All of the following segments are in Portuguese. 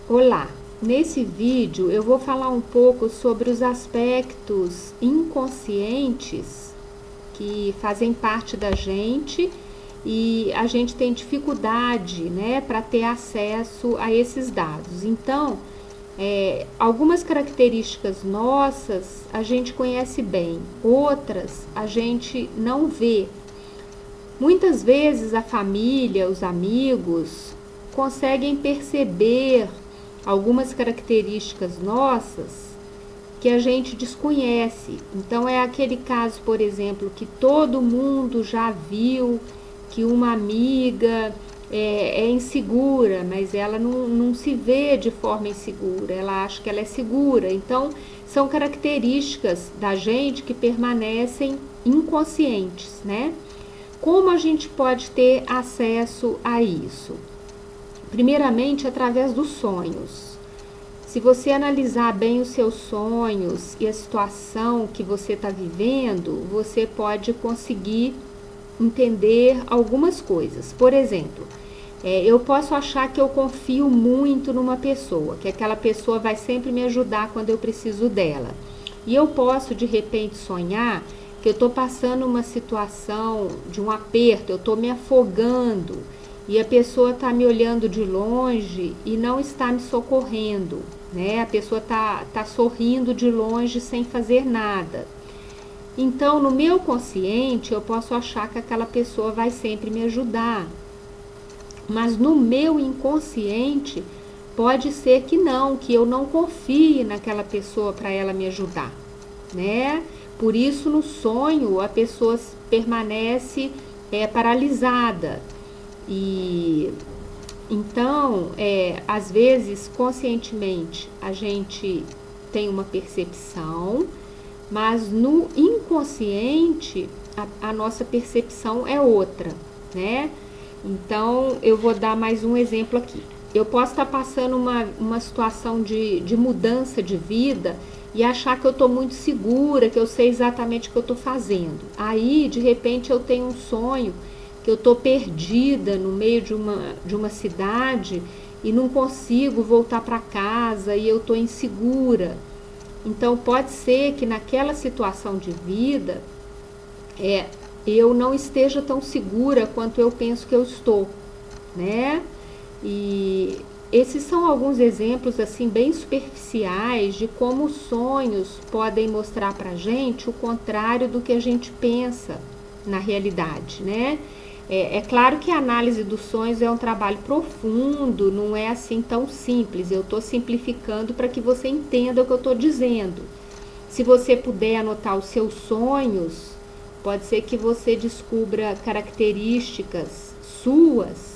Olá! Nesse vídeo eu vou falar um pouco sobre os aspectos inconscientes que fazem parte da gente e a gente tem dificuldade, né, para ter acesso a esses dados. Então, algumas características nossas a gente conhece bem, outras a gente não vê. Muitas vezes a família, os amigos conseguem perceber algumas características nossas que a gente desconhece. Então é aquele caso, por exemplo, que todo mundo já viu, que uma amiga é insegura, mas ela não se vê de forma insegura, ela acha que ela é segura. Então são características da gente que permanecem inconscientes, né? Como a gente pode ter acesso a isso? Primeiramente, através dos sonhos. Se você analisar bem os seus sonhos e a situação que você está vivendo, você pode conseguir entender algumas coisas. Por exemplo, eu posso achar que eu confio muito numa pessoa, que aquela pessoa vai sempre me ajudar quando eu preciso dela. E eu posso, de repente, sonhar que eu estou passando uma situação de um aperto, eu estou me afogando, e a pessoa está me olhando de longe e não está me socorrendo, né? A pessoa tá sorrindo de longe sem fazer nada. Então, no meu consciente, eu posso achar que aquela pessoa vai sempre me ajudar. Mas no meu inconsciente, pode ser que não, que eu não confie naquela pessoa para ela me ajudar, né? Por isso, no sonho, a pessoa permanece paralisada. E então, às vezes, conscientemente, a gente tem uma percepção, mas no inconsciente, a nossa percepção é outra, né? Então, eu vou dar mais um exemplo aqui. Eu posso estar passando uma situação de mudança de vida e achar que eu estou muito segura, que eu sei exatamente o que eu estou fazendo. Aí, de repente, eu tenho um sonho que eu estou perdida no meio de uma cidade e não consigo voltar para casa e eu estou insegura. Então, pode ser que naquela situação de vida eu não esteja tão segura quanto eu penso que eu estou, né? E esses são alguns exemplos assim bem superficiais de como os sonhos podem mostrar para a gente o contrário do que a gente pensa na realidade, né? É claro que a análise dos sonhos é um trabalho profundo, não é assim tão simples. Eu estou simplificando para que você entenda o que eu estou dizendo. Se você puder anotar os seus sonhos, pode ser que você descubra características suas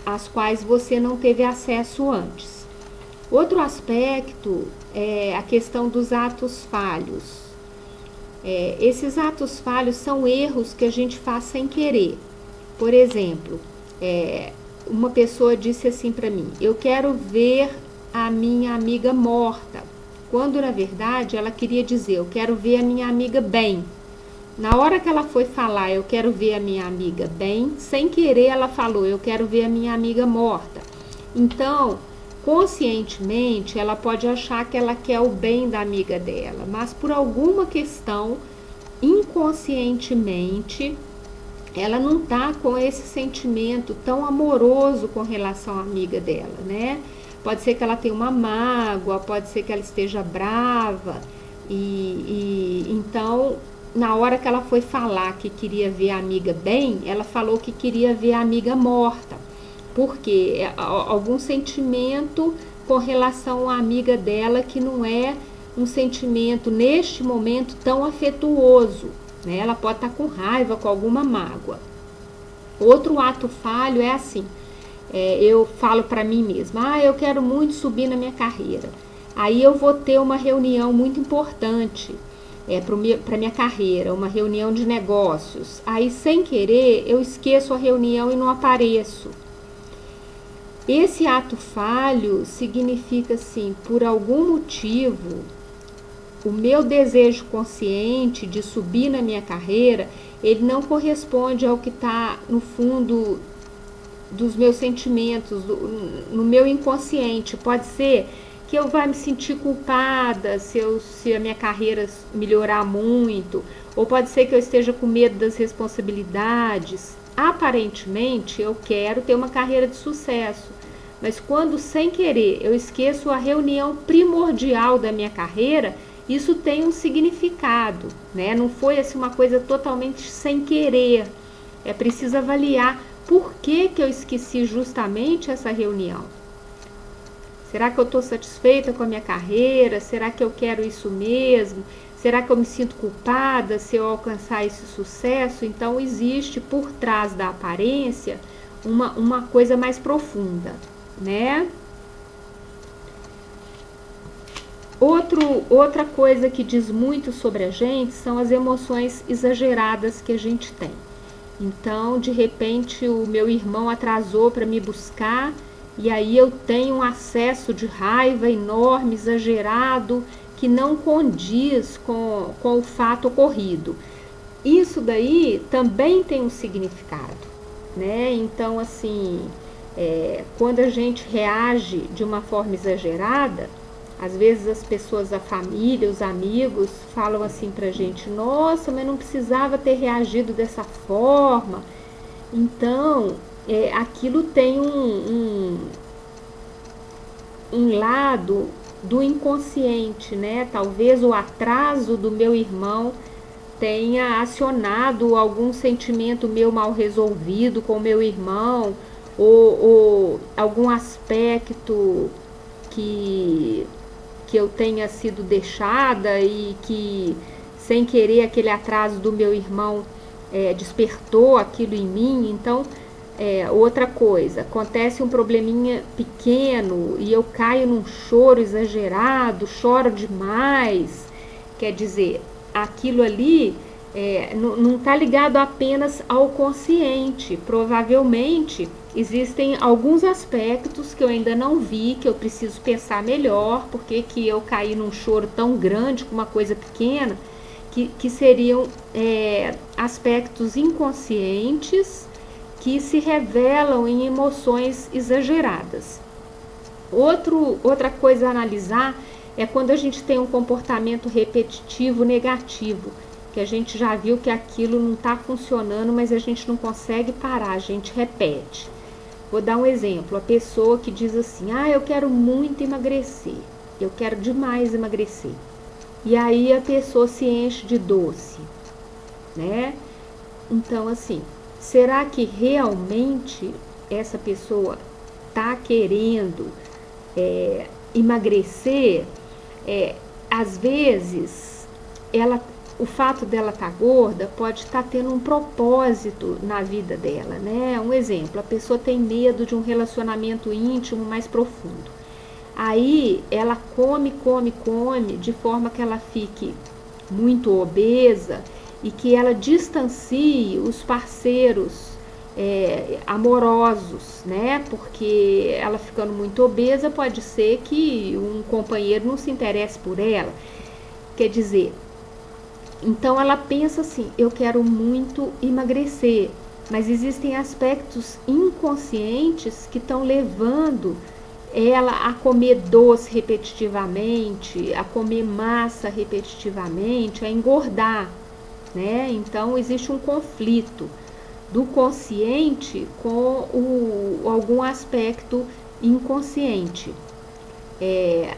às quais você não teve acesso antes. Outro aspecto é a questão dos atos falhos. Esses atos falhos são erros que a gente faz sem querer. Por exemplo, uma pessoa disse assim para mim: eu quero ver a minha amiga morta, quando na verdade ela queria dizer: eu quero ver a minha amiga bem. Na hora que ela foi falar: eu quero ver a minha amiga bem, sem querer ela falou: eu quero ver a minha amiga morta. Então, conscientemente, ela pode achar que ela quer o bem da amiga dela, mas por alguma questão, inconscientemente, ela não está com esse sentimento tão amoroso com relação à amiga dela, né? Pode ser que ela tenha uma mágoa, pode ser que ela esteja brava, e então, na hora que ela foi falar que queria ver a amiga bem, ela falou que queria ver a amiga morta. Porque algum sentimento com relação à amiga dela que não é um sentimento, neste momento, tão afetuoso, né? Ela pode estar com raiva, com alguma mágoa. Outro ato falho é assim, eu falo para mim mesma: eu quero muito subir na minha carreira. Aí eu vou ter uma reunião muito importante para minha carreira, uma reunião de negócios. Aí, sem querer, eu esqueço a reunião e não apareço. Esse ato falho significa assim, por algum motivo, o meu desejo consciente de subir na minha carreira, ele não corresponde ao que está no fundo dos meus sentimentos, no meu inconsciente. Pode ser que eu vá me sentir culpada se a minha carreira melhorar muito, ou pode ser que eu esteja com medo das responsabilidades. Aparentemente, eu quero ter uma carreira de sucesso, mas quando, sem querer, eu esqueço a reunião primordial da minha carreira, isso tem um significado, né? Não foi assim uma coisa totalmente sem querer. É preciso avaliar por que eu esqueci justamente essa reunião. Será que eu estou satisfeita com a minha carreira? Será que eu quero isso mesmo? Será que eu me sinto culpada se eu alcançar esse sucesso? Então, existe por trás da aparência uma coisa mais profunda, né? Outra coisa que diz muito sobre a gente são as emoções exageradas que a gente tem. Então, de repente, o meu irmão atrasou para me buscar e aí eu tenho um acesso de raiva enorme, exagerado, que não condiz com o fato ocorrido. Isso daí também tem um significado, né? Então, assim, quando a gente reage de uma forma exagerada, às vezes as pessoas, a família, os amigos falam assim pra gente: nossa, mas não precisava ter reagido dessa forma. Então, aquilo tem um lado do inconsciente, né? Talvez o atraso do meu irmão tenha acionado algum sentimento meu mal resolvido com o meu irmão, ou algum aspecto que eu tenha sido deixada e que, sem querer, aquele atraso do meu irmão despertou aquilo em mim. Então, outra coisa, acontece um probleminha pequeno e eu caio num choro exagerado, choro demais. Quer dizer, aquilo ali não está ligado apenas ao consciente. Provavelmente existem alguns aspectos que eu ainda não vi, que eu preciso pensar melhor, porque que eu caí num choro tão grande com uma coisa pequena, que seriam aspectos inconscientes que se revelam em emoções exageradas. Outra coisa a analisar é quando a gente tem um comportamento repetitivo negativo, que a gente já viu que aquilo não está funcionando, mas a gente não consegue parar, a gente repete. Vou dar um exemplo: a pessoa que diz assim: eu quero muito emagrecer, eu quero demais emagrecer. E aí a pessoa se enche de doce, né? Então, assim, será que realmente essa pessoa está querendo emagrecer? Às vezes, o fato dela estar gorda pode estar tendo um propósito na vida dela, né? Um exemplo: a pessoa tem medo de um relacionamento íntimo mais profundo. Aí ela come, de forma que ela fique muito obesa e que ela distancie os parceiros amorosos, né? Porque ela ficando muito obesa, pode ser que um companheiro não se interesse por ela. Quer dizer, então ela pensa assim: eu quero muito emagrecer, mas existem aspectos inconscientes que estão levando ela a comer doce repetitivamente, a comer massa repetitivamente, a engordar, né? Então existe um conflito do consciente com algum aspecto inconsciente.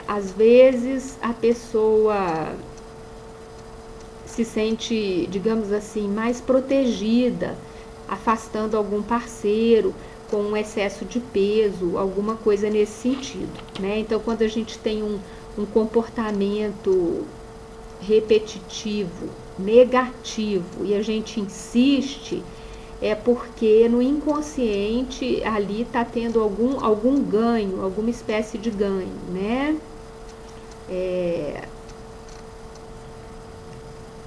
Às vezes a pessoa se sente, digamos assim, mais protegida, afastando algum parceiro com um excesso de peso, alguma coisa nesse sentido, né? Então, quando a gente tem um comportamento repetitivo, negativo, e a gente insiste, é porque no inconsciente ali está tendo algum ganho, alguma espécie de ganho, né?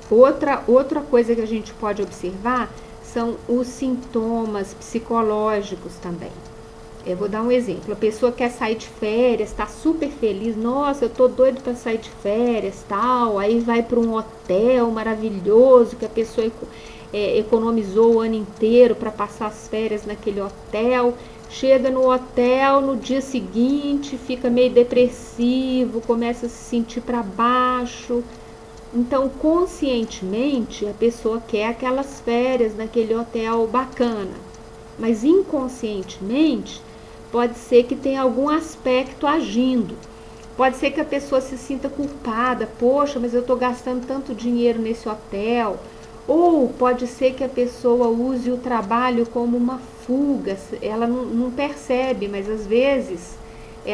Outra coisa que a gente pode observar são os sintomas psicológicos também. Eu vou dar um exemplo: a pessoa quer sair de férias, está super feliz, nossa, eu tô doido para sair de férias, tal, aí vai para um hotel maravilhoso que a pessoa economizou o ano inteiro para passar as férias naquele hotel, chega no hotel, no dia seguinte fica meio depressivo, começa a se sentir para baixo. Então, conscientemente, a pessoa quer aquelas férias naquele hotel bacana, mas inconscientemente pode ser que tenha algum aspecto agindo. Pode ser que a pessoa se sinta culpada, poxa, mas eu estou gastando tanto dinheiro nesse hotel. Ou pode ser que a pessoa use o trabalho como uma fuga, ela não percebe, mas às vezes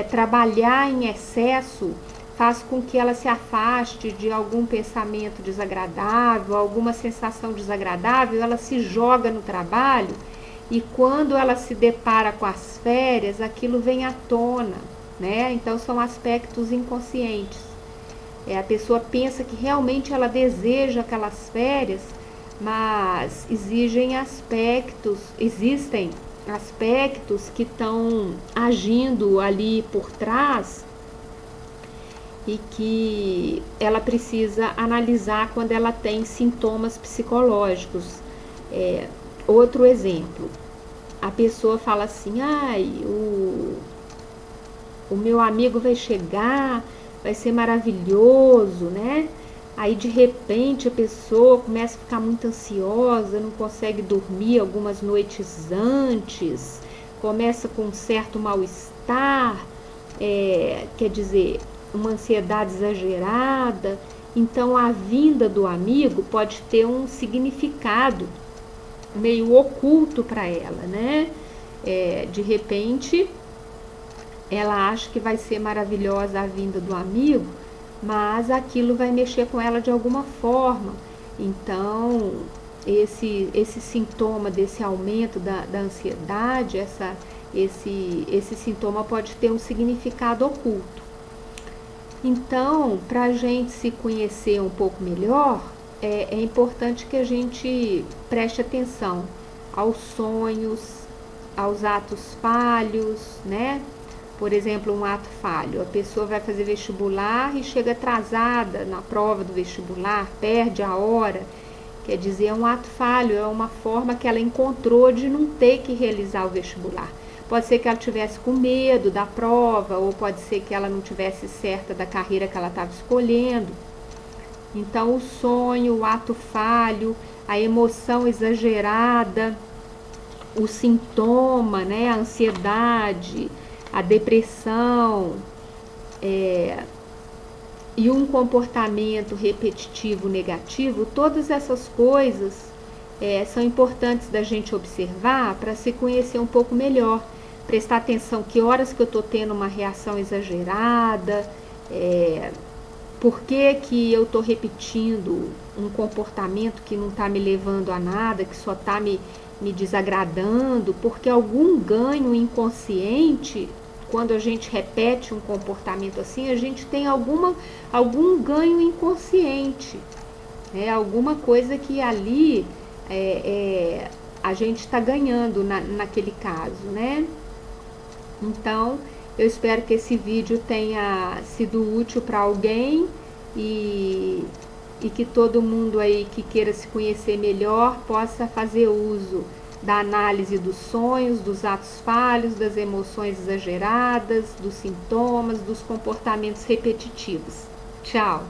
trabalhar em excesso faz com que ela se afaste de algum pensamento desagradável, alguma sensação desagradável, ela se joga no trabalho e quando ela se depara com as férias, aquilo vem à tona, né? Então são aspectos inconscientes. A pessoa pensa que realmente ela deseja aquelas férias, mas existem aspectos que estão agindo ali por trás e que ela precisa analisar quando ela tem sintomas psicológicos. Outro exemplo, a pessoa fala assim, o meu amigo vai chegar, vai ser maravilhoso, né? Aí de repente a pessoa começa a ficar muito ansiosa, não consegue dormir algumas noites antes, começa com um certo mal-estar, quer dizer, uma ansiedade exagerada. Então a vinda do amigo pode ter um significado meio oculto para ela, né? De repente ela acha que vai ser maravilhosa a vinda do amigo, mas aquilo vai mexer com ela de alguma forma. Então esse sintoma desse aumento da ansiedade, esse sintoma pode ter um significado oculto. Então, para a gente se conhecer um pouco melhor, é importante que a gente preste atenção aos sonhos, aos atos falhos, né? Por exemplo, um ato falho, a pessoa vai fazer vestibular e chega atrasada na prova do vestibular, perde a hora, quer dizer, é um ato falho, é uma forma que ela encontrou de não ter que realizar o vestibular. Pode ser que ela tivesse com medo da prova, ou pode ser que ela não tivesse certa da carreira que ela estava escolhendo. Então, o sonho, o ato falho, a emoção exagerada, o sintoma, né, a ansiedade, a depressão, e um comportamento repetitivo negativo, todas essas coisas são importantes da gente observar para se conhecer um pouco melhor. Prestar atenção que horas que eu estou tendo uma reação exagerada, por que eu estou repetindo um comportamento que não está me levando a nada, que só está me desagradando, porque algum ganho inconsciente, quando a gente repete um comportamento assim, a gente tem algum ganho inconsciente, alguma coisa que ali a gente está ganhando naquele caso, né? Então, eu espero que esse vídeo tenha sido útil para alguém e que todo mundo aí que queira se conhecer melhor possa fazer uso da análise dos sonhos, dos atos falhos, das emoções exageradas, dos sintomas, dos comportamentos repetitivos. Tchau!